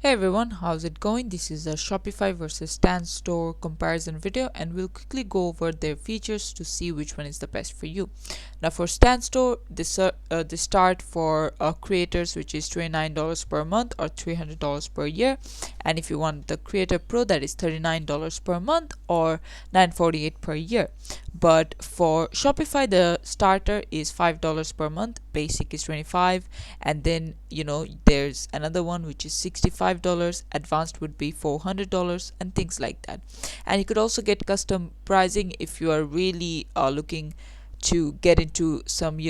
Hey everyone, how's it going? This is a Shopify versus Stan Store comparison video, and we'll quickly go over their features to see which one is the best for you. Now for Stan Store, the start for creators, which is $29 per month or $300 per year, and if you want the Creator Pro, that is $39 per month or $948 per year. But for Shopify, the starter is $5 per month, basic is $25, and then there's another one which is $65, advanced would be $400, and things like that. And you could also get custom pricing if you are really looking to get into some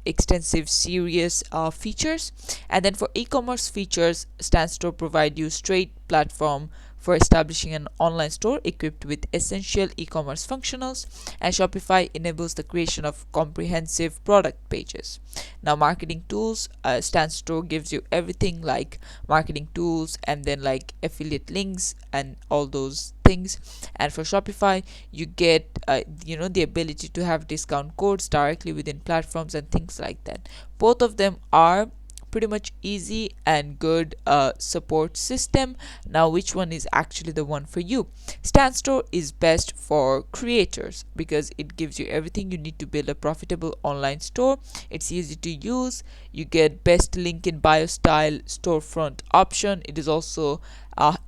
extensive serious features. And then for e-commerce features, Stan Store provide you straight platform for establishing an online store equipped with essential e-commerce functionals, and Shopify enables the creation of comprehensive product pages. Now marketing tools, Stan Store gives you everything like marketing tools and then like affiliate links and all those things. And for Shopify, you get the ability to have discount codes directly within platforms and things like that. Both of them are pretty much easy and good support system. Now which one is actually the one for you? Stan Store is best for creators because it gives you everything you need to build a profitable online store. It's easy to use. You get best link in bio style storefront option. It is also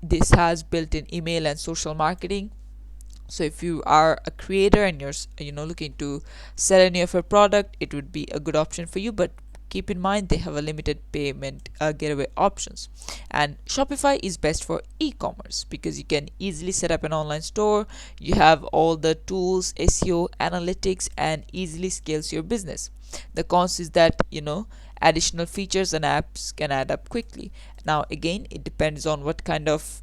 this has built-in email and social marketing. So if you are a creator and you're looking to sell any of your product, it would be a good option for you. But keep in mind they have a limited payment getaway options. And Shopify is best for e-commerce because you can easily set up an online store. You have all the tools, SEO, analytics, and easily scales your business. The cons is that additional features and apps can add up quickly. Now again, it depends on what kind of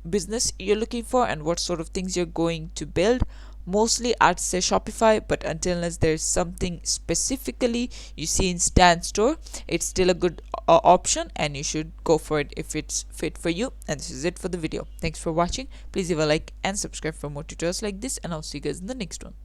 business you're looking for and what sort of things you're going to build. Mostly I'd say Shopify, but unless there's something specifically you see in Stan Store, it's still a good option and you should go for it if it's fit for you. And this is it for the video. Thanks for watching. Please leave a like and subscribe for more tutorials like this, and I'll see you guys in the next one.